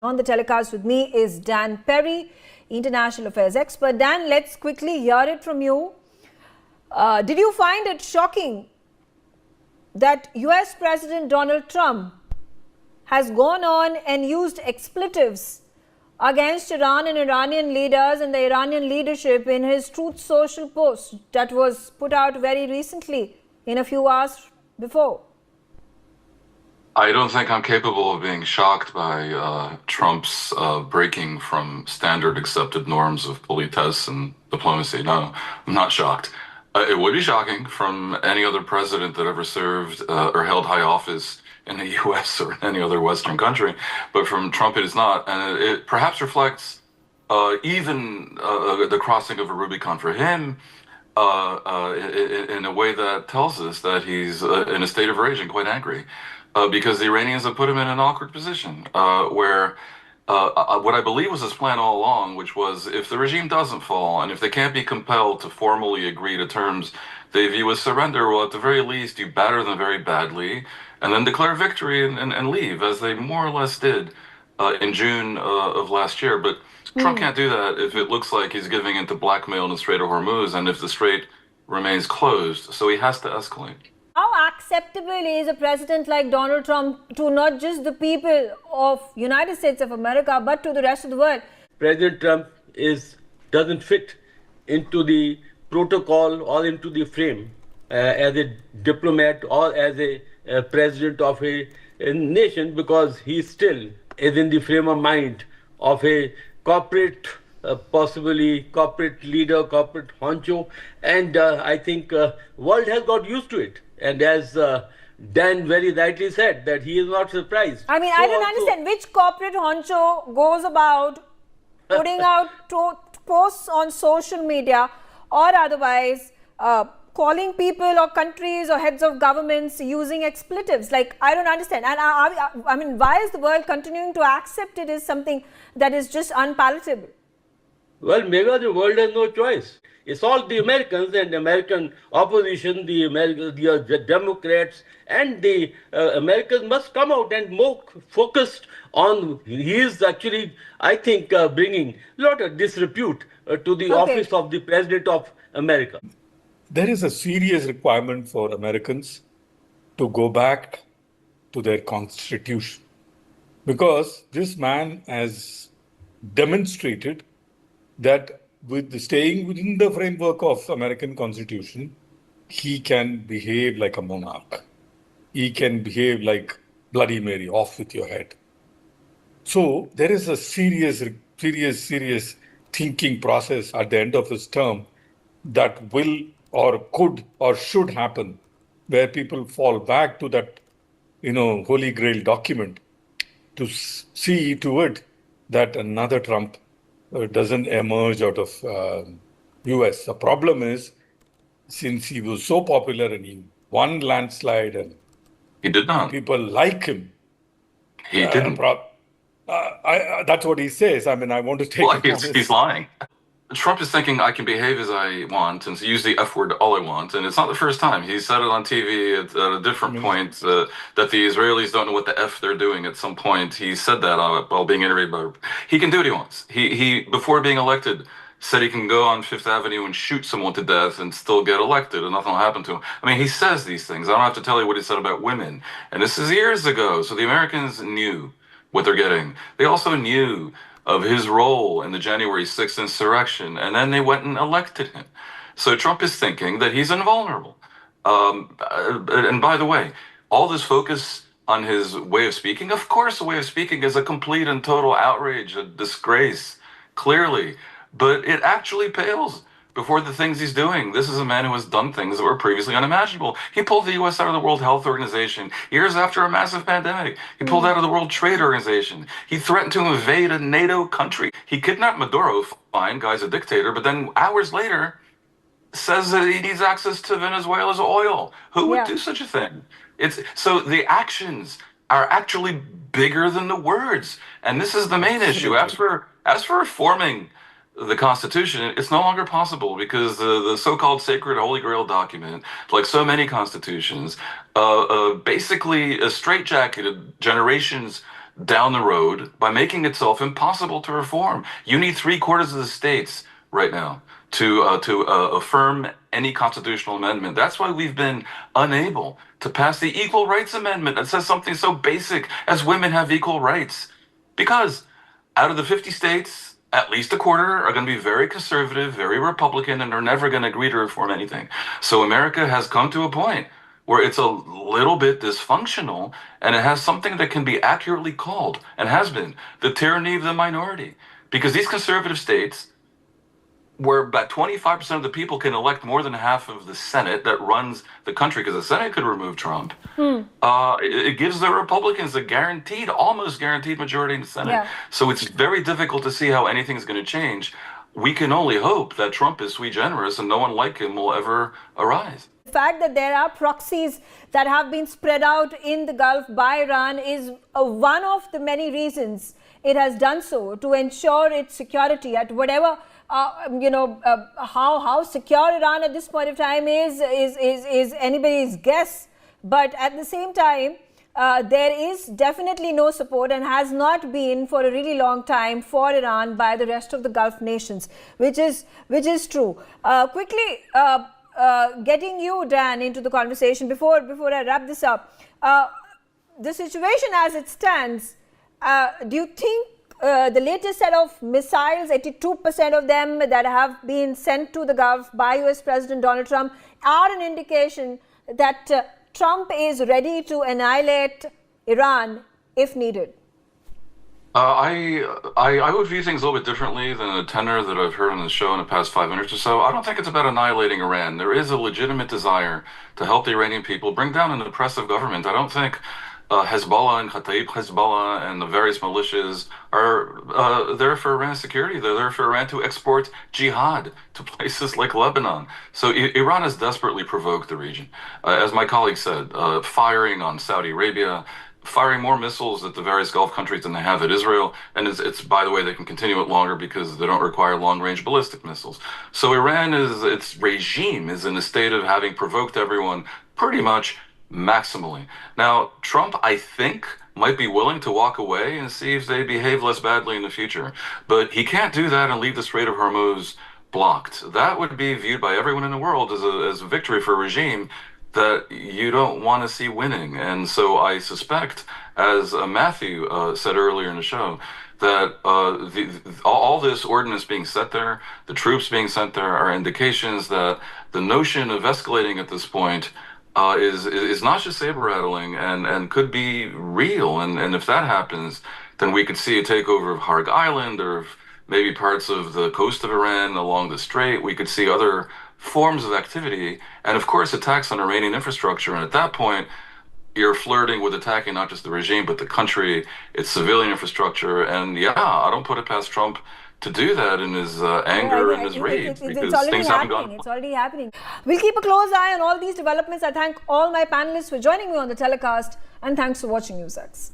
On the telecast with me is Dan Perry, international affairs expert. Dan, let's quickly hear it from you. Did you find it shocking that US President Donald Trump has gone on and used expletives against Iran and Iranian leaders and the Iranian leadership in his Truth Social post that was put out very recently, in a few hours before? I don't think I'm capable of being shocked by Trump's breaking from standard accepted norms of politesse and diplomacy. No, I'm not shocked. It would be shocking from any other president that ever served or held high office in the U.S. or any other Western country, but from Trump it is not. And it perhaps reflects even the crossing of a Rubicon for him in a way that tells us that he's in a state of rage and quite angry. Because the Iranians have put him in an awkward position where what I believe was his plan all along, which was if the regime doesn't fall and if they can't be compelled to formally agree to terms they view as surrender, well, at the very least, you batter them very badly and then declare victory and leave, as they more or less did in June of last year. But Trump can't do that if it looks like he's giving into blackmail in the Strait of Hormuz and if the Strait remains closed. So he has to escalate. How acceptable is a president like Donald Trump to not just the people of United States of America, but to the rest of the world? President Trump doesn't fit into the protocol or into the frame as a diplomat or as a president of a nation, because he still is in the frame of mind of a corporate, possibly corporate leader, corporate honcho, and I think world has got used to it. And as Dan very rightly said, that he is not surprised. I mean, I don't understand which corporate honcho goes about putting out posts on social media or otherwise calling people or countries or heads of governments using expletives. Like, I don't understand. And I mean, why is the world continuing to accept it is something that is just unpalatable? Well, maybe the world has no choice. It's all the Americans and American opposition, the Democrats, and the Americans must come out and more focused on. He is actually, I think, bringing a lot of disrepute to the office of the President of America. There is a serious requirement for Americans to go back to their constitution, because this man has demonstrated that with staying within the framework of American Constitution, he can behave like a monarch. He can behave like Bloody Mary, off with your head. So there is a serious thinking process at the end of his term that will or could or should happen, where people fall back to that, Holy Grail document to see to it that another Trump doesn't emerge out of US. The problem is, since he was so popular and he won landslide and he did not. People like him. He didn't. That's what he says. I mean, I want to take. Well, he's lying. Trump is thinking I can behave as I want and use the F word all I want. And it's not the first time. He said it on TV at a different point that the Israelis don't know what the F they're doing at some point. He said that while being interviewed by. He can do what he wants. He before being elected, said he can go on Fifth Avenue and shoot someone to death and still get elected and nothing will happen to him. I mean, he says these things. I don't have to tell you what he said about women. And this is years ago. So the Americans knew what they're getting. They also knew of his role in the January 6th insurrection, and then they went and elected him. So Trump is thinking that he's invulnerable. And by the way, all this focus on his way of speaking, of course, the way of speaking is a complete and total outrage, a disgrace, clearly. But it actually pales before the things he's doing. This is a man who has done things that were previously unimaginable. He pulled the U.S. out of the World Health Organization years after a massive pandemic. He pulled out of the World Trade Organization. He threatened to invade a NATO country. He kidnapped Maduro, fine, guy's a dictator, but then hours later says that he needs access to Venezuela's oil. Who would do such a thing? So the actions are actually bigger than the words. And this is the main issue. As for reforming the Constitution, it's no longer possible because the so-called sacred Holy Grail document, like so many constitutions, basically straitjacketed generations down the road by making itself impossible to reform. You need 3/4 of the states right now to affirm any constitutional amendment. That's why we've been unable to pass the Equal Rights Amendment that says something so basic as women have equal rights. Because out of the 50 states, at least a quarter are going to be very conservative, very Republican, and are never going to agree to reform anything. So America has come to a point where it's a little bit dysfunctional, and it has something that can be accurately called, and has been, the tyranny of the minority. Because these conservative states, where about 25% of the people can elect more than half of the Senate that runs the country, because the Senate could remove Trump, it gives the Republicans a guaranteed, almost guaranteed majority in the Senate. Yeah. So it's very difficult to see how anything's going to change. We can only hope that Trump is sui generis and no one like him will ever arise. The fact that there are proxies that have been spread out in the Gulf by Iran is one of the many reasons it has done so, to ensure its security at whatever, how secure Iran at this point of time is anybody's guess. But at the same time, there is definitely no support, and has not been for a really long time, for Iran by the rest of the Gulf nations, which is true. Quickly, getting you, Dan, into the conversation before I wrap this up. The situation as it stands, do you think the latest set of missiles, 82% of them that have been sent to the Gulf by US President Donald Trump, are an indication that Trump is ready to annihilate Iran if needed? I would view things a little bit differently than the tenor that I've heard on the show in the past 5 minutes or so. I don't think it's about annihilating Iran. There is a legitimate desire to help the Iranian people bring down an oppressive government. I don't think Hezbollah and Kataib Hezbollah and the various militias are there for Iran's security. They're there for Iran to export jihad to places like Lebanon. So Iran has desperately provoked the region. As my colleague said, firing on Saudi Arabia, firing more missiles at the various Gulf countries than they have at Israel. And it's by the way, they can continue it longer because they don't require long-range ballistic missiles. So Iran its regime is in a state of having provoked everyone pretty much maximally. Now, Trump, I think, might be willing to walk away and see if they behave less badly in the future. But he can't do that and leave the Strait of Hormuz blocked. That would be viewed by everyone in the world as a victory for a regime that you don't want to see winning. And so I suspect, as Matthew said earlier in the show, that all this ordnance being set there, the troops being sent there, are indications that the notion of escalating at this point is not just saber-rattling and could be real. And if that happens, then we could see a takeover of Harg Island, or maybe parts of the coast of Iran along the strait. We could see other forms of activity, and of course attacks on Iranian infrastructure. And at that point, you're flirting with attacking not just the regime, but the country, its civilian infrastructure. And yeah, I don't put it past Trump to do that in his anger and his rage, because things haven't gone. It's already happening. We'll keep a close eye on all these developments. I thank all my panelists for joining me on the telecast, and thanks for watching NewsX.